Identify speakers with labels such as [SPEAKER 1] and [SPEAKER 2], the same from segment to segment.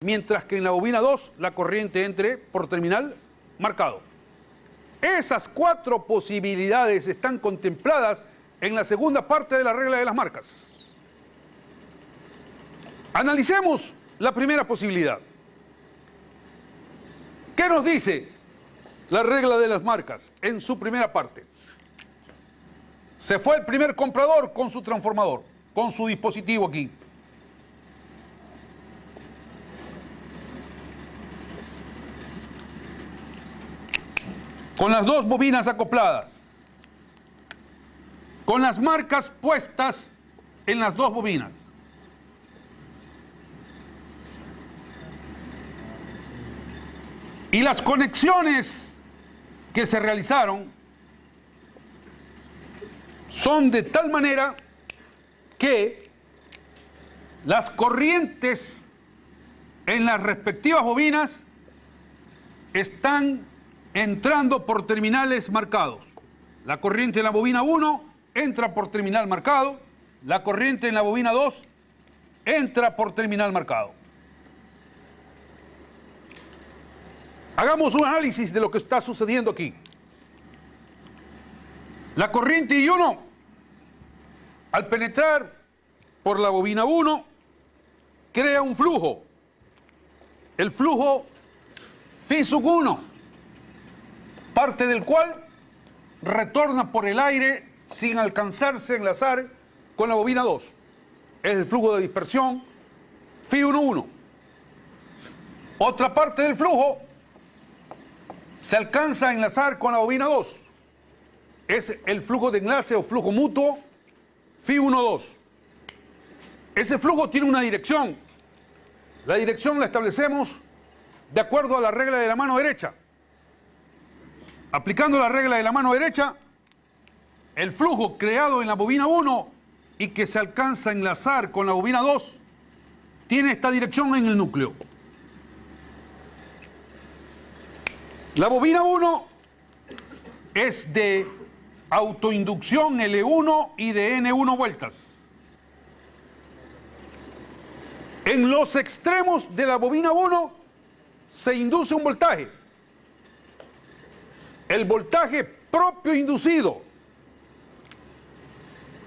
[SPEAKER 1] mientras que en la bobina 2 la corriente entre por terminal marcado. Esas 4 posibilidades están contempladas en la segunda parte de la regla de las marcas. Analicemos la primera posibilidad. ¿Qué nos dice la regla de las marcas en su primera parte? Se fue el primer comprador con su transformador, con su dispositivo aquí. Con las 2 bobinas acopladas, con las marcas puestas en las 2 bobinas. Y las conexiones que se realizaron son de tal manera que las corrientes en las respectivas bobinas están entrando por terminales marcados. La corriente en la bobina 1 entra por terminal marcado, la corriente en la bobina 2 entra por terminal marcado. Hagamos un análisis de lo que está sucediendo aquí. La corriente I1, al penetrar por la bobina 1, crea un flujo. El flujo Φ sub 1, parte del cual retorna por el aire sin alcanzarse a enlazar con la bobina 2. Es el flujo de dispersión Φ11. Otra parte del flujo se alcanza a enlazar con la bobina 2. Es el flujo de enlace o flujo mutuo Φ12. Ese flujo tiene una dirección. La dirección la establecemos de acuerdo a la regla de la mano derecha. Aplicando la regla de la mano derecha, el flujo creado en la bobina 1 y que se alcanza a enlazar con la bobina 2 tiene esta dirección en el núcleo. La bobina 1 es de autoinducción L1 y de N1 vueltas. En los extremos de la bobina 1 se induce un voltaje. El voltaje propio inducido.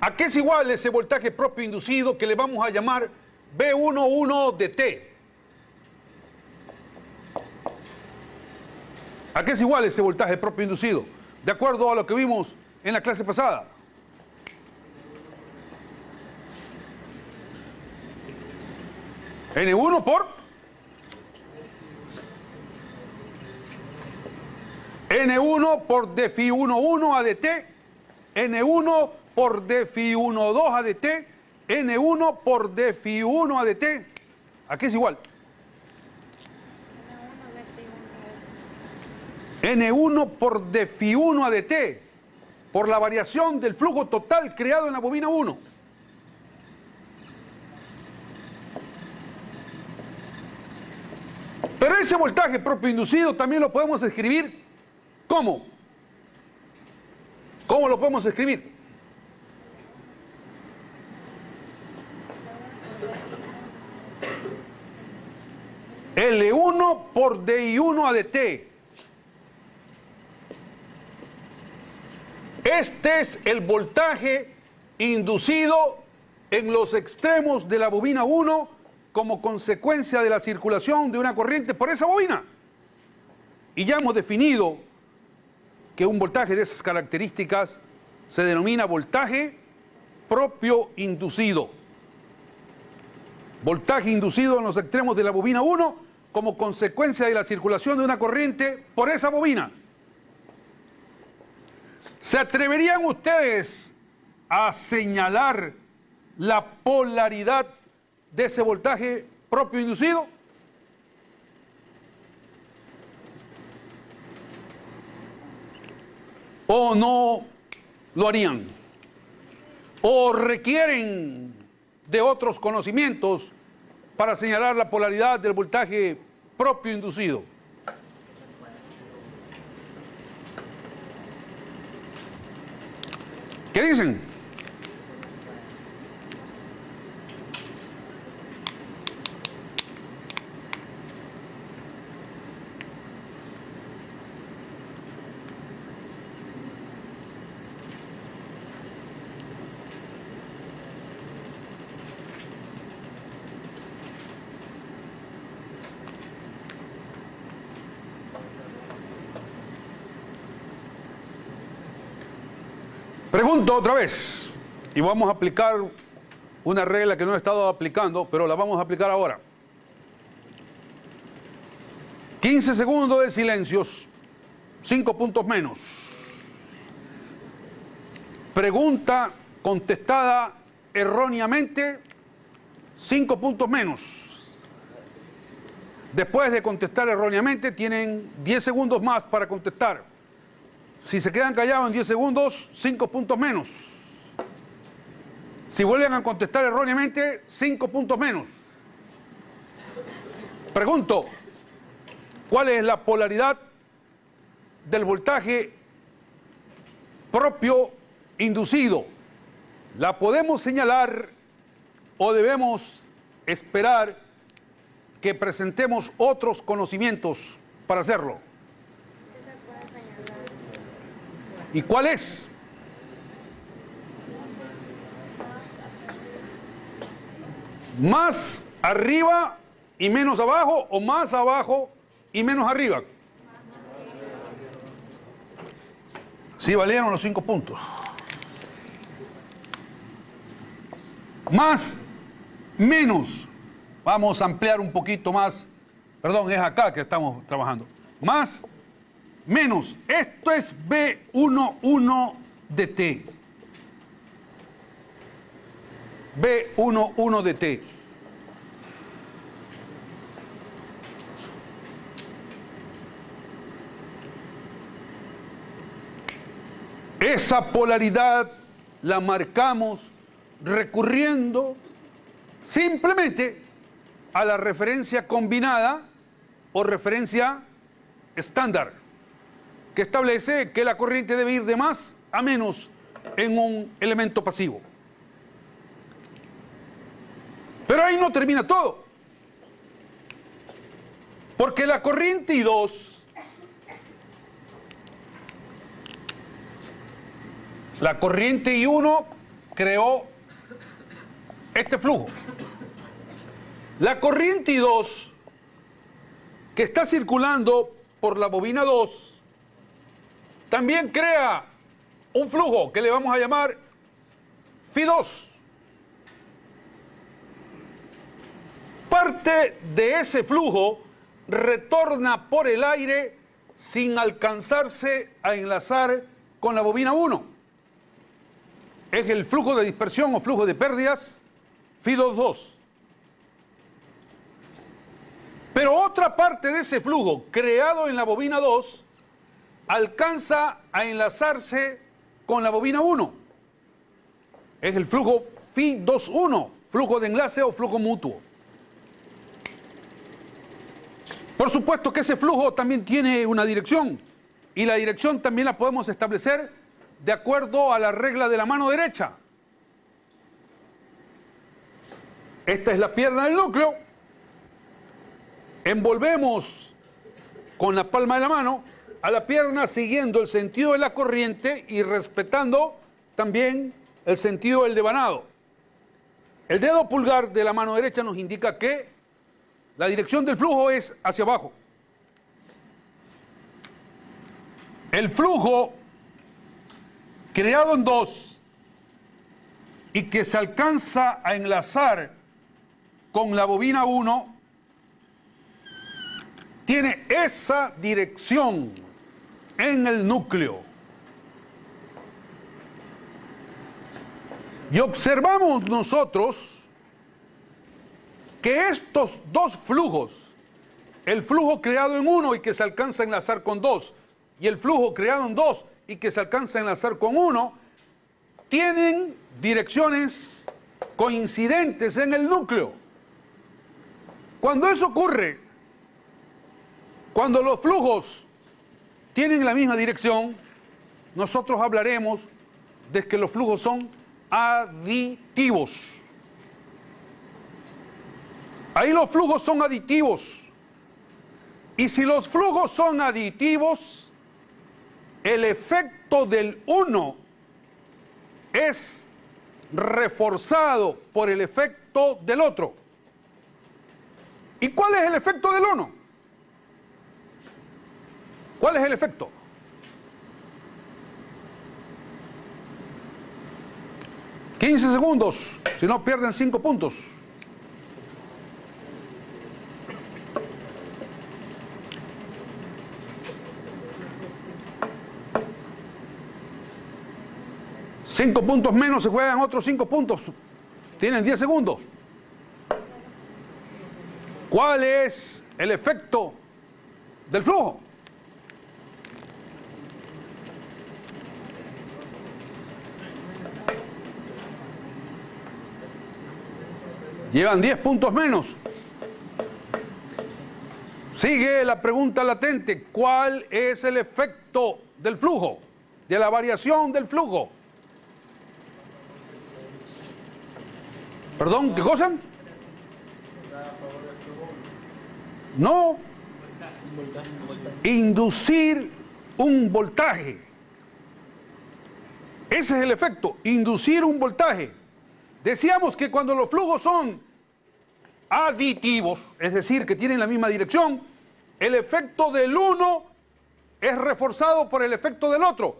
[SPEAKER 1] ¿A qué es igual ese voltaje propio inducido que le vamos a llamar B11 de T? ¿A qué es igual ese voltaje propio inducido? De acuerdo a lo que vimos en la clase pasada. N1 por N1 por d phi 11 ADT, N1 por d phi 12 ADT, N1 por d phi 1 ADT. ¿A qué es igual? N1 por d phi 1 ADT, por la variación del flujo total creado en la bobina 1. Pero ese voltaje propio inducido también lo podemos escribir ¿cómo? ¿Cómo lo podemos escribir? L1 por DI1 ADT. Este es el voltaje inducido en los extremos de la bobina 1 como consecuencia de la circulación de una corriente por esa bobina. Y ya hemos definido que un voltaje de esas características se denomina voltaje propio inducido. Voltaje inducido en los extremos de la bobina 1 como consecuencia de la circulación de una corriente por esa bobina. ¿Se atreverían ustedes a señalar la polaridad de ese voltaje propio inducido? ¿O no lo harían? ¿O requieren de otros conocimientos para señalar la polaridad del voltaje propio inducido? ¿Qué dicen? Pregunto otra vez, y vamos a aplicar una regla que no he estado aplicando, pero la vamos a aplicar ahora. 15 segundos de silencios, 5 puntos menos. Pregunta contestada erróneamente, 5 puntos menos. Después de contestar erróneamente, tienen 10 segundos más para contestar. Si se quedan callados en 10 segundos, 5 puntos menos. Si vuelven a contestar erróneamente, 5 puntos menos. Pregunto, ¿cuál es la polaridad del voltaje propio inducido? ¿La podemos señalar o debemos esperar que presentemos otros conocimientos para hacerlo? ¿Y cuál es? ¿Más arriba y menos abajo o más abajo y menos arriba? Sí, valieron los 5 puntos. Más, menos. Vamos a ampliar un poquito más. Perdón, es acá que estamos trabajando. Más, menos. Esto es B11 de T. B11 de T. Esa polaridad la marcamos recurriendo simplemente a la referencia combinada o referencia estándar, que establece que la corriente debe ir de más a menos en un elemento pasivo. Pero ahí no termina todo, porque la corriente I2, la corriente I1 creó este flujo. La corriente I2 que está circulando por la bobina 2 también crea un flujo que le vamos a llamar Φ2. Parte de ese flujo retorna por el aire sin alcanzarse a enlazar con la bobina 1. Es el flujo de dispersión o flujo de pérdidas Φ2. Pero otra parte de ese flujo creado en la bobina 2 alcanza a enlazarse con la bobina 1. Es el flujo Φ2.1, flujo de enlace o flujo mutuo. Por supuesto que ese flujo también tiene una dirección, y la dirección también la podemos establecer de acuerdo a la regla de la mano derecha. Esta es la pierna del núcleo. Envolvemos con la palma de la mano a la pierna siguiendo el sentido de la corriente y respetando también el sentido del devanado. El dedo pulgar de la mano derecha nos indica que la dirección del flujo es hacia abajo. El flujo creado en 2 y que se alcanza a enlazar con la bobina 1 tiene esa dirección en el núcleo. Y observamos nosotros que estos dos flujos, el flujo creado en 1 y que se alcanza a enlazar con 2, y el flujo creado en 2 y que se alcanza a enlazar con 1, tienen direcciones coincidentes en el núcleo. Cuando eso ocurre, cuando los flujos tienen la misma dirección, nosotros hablaremos de que los flujos son aditivos. Ahí los flujos son aditivos. Y si los flujos son aditivos, el efecto del uno es reforzado por el efecto del otro. ¿Y cuál es el efecto del uno? ¿Cuál es el efecto? 15 segundos, si no pierden 5 puntos. Cinco puntos menos, se juegan otros 5 puntos. Tienen 10 segundos. ¿Cuál es el efecto del flujo? Llevan 10 puntos menos. Sigue la pregunta latente. ¿Cuál es el efecto del flujo? De la variación del flujo. ¿Perdón? ¿Qué cosa? No. Inducir un voltaje. Ese es el efecto. Inducir un voltaje. Decíamos que cuando los flujos son aditivos, es decir, que tienen la misma dirección, el efecto del uno es reforzado por el efecto del otro.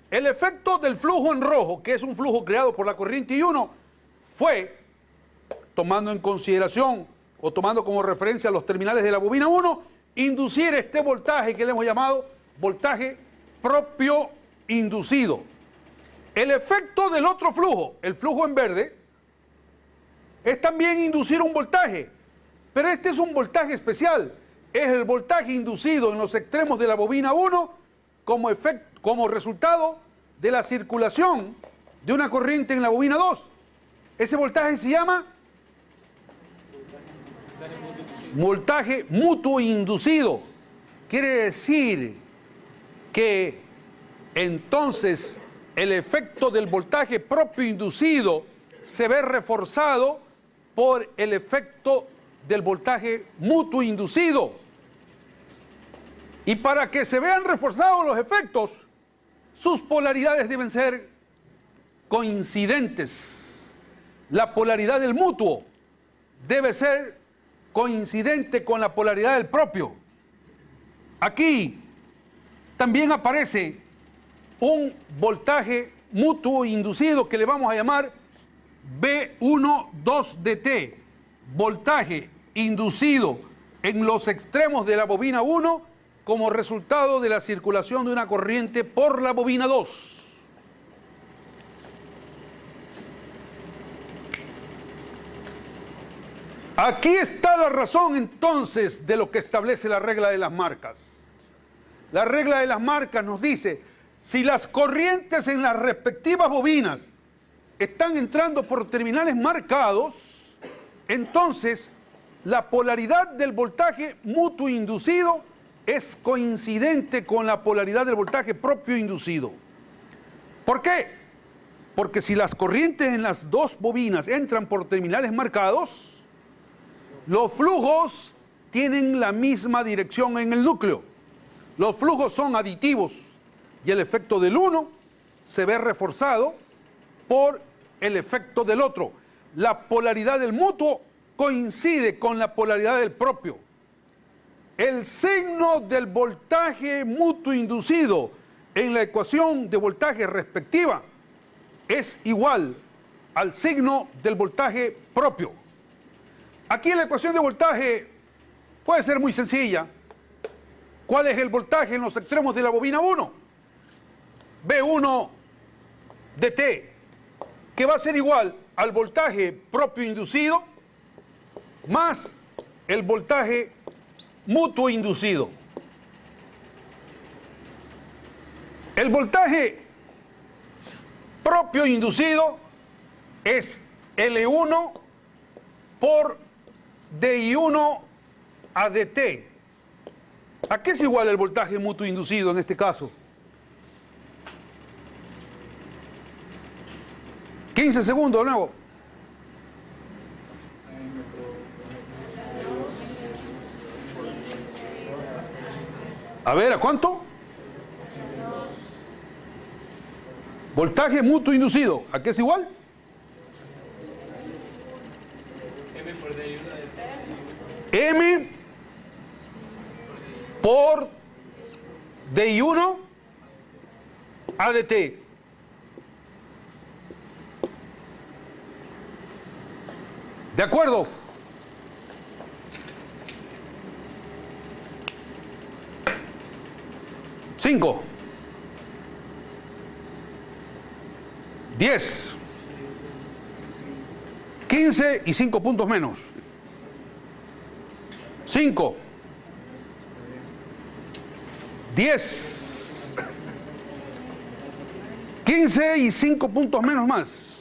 [SPEAKER 1] El efecto del flujo en rojo, que es un flujo creado por la corriente I1, fue, tomando en consideración o tomando como referencia los terminales de la bobina 1, inducir este voltaje que le hemos llamado voltaje propio inducido. El efecto del otro flujo, el flujo en verde, es también inducir un voltaje, pero este es un voltaje especial, es el voltaje inducido en los extremos de la bobina 1 como resultado de la circulación de una corriente en la bobina 2. Ese voltaje se llama voltaje mutuo inducido. Quiere decir que entonces el efecto del voltaje propio inducido se ve reforzado por el efecto del voltaje mutuo inducido. Y para que se vean reforzados los efectos, sus polaridades deben ser coincidentes. La polaridad del mutuo debe ser coincidente con la polaridad del propio. Aquí también aparece un voltaje mutuo inducido que le vamos a llamar B1,2dt, voltaje inducido en los extremos de la bobina 1 como resultado de la circulación de una corriente por la bobina 2. Aquí está la razón entonces de lo que establece la regla de las marcas. La regla de las marcas nos dice, si las corrientes en las respectivas bobinas están entrando por terminales marcados, entonces la polaridad del voltaje mutuo inducido es coincidente con la polaridad del voltaje propio inducido. ¿Por qué? Porque si las corrientes en las dos bobinas entran por terminales marcados, los flujos tienen la misma dirección en el núcleo. Los flujos son aditivos y el efecto del uno se ve reforzado por el efecto del otro. La polaridad del mutuo coincide con la polaridad del propio. El signo del voltaje mutuo inducido en la ecuación de voltaje respectiva es igual al signo del voltaje propio. Aquí la ecuación de voltaje puede ser muy sencilla. ¿Cuál es el voltaje en los extremos de la bobina 1? B1 dt, que va a ser igual al voltaje propio inducido más el voltaje mutuo inducido. El voltaje propio inducido es L1 por DI1 a dt. ¿A qué es igual el voltaje mutuo inducido en este caso? 15 segundos de nuevo. A ver, ¿a cuánto? Voltaje mutuo inducido. ¿A qué es igual? M por DI1 a dt. ¿De acuerdo? Cinco. 10. 15 y 5 puntos menos. 5. 10. 15 y 5 puntos menos más.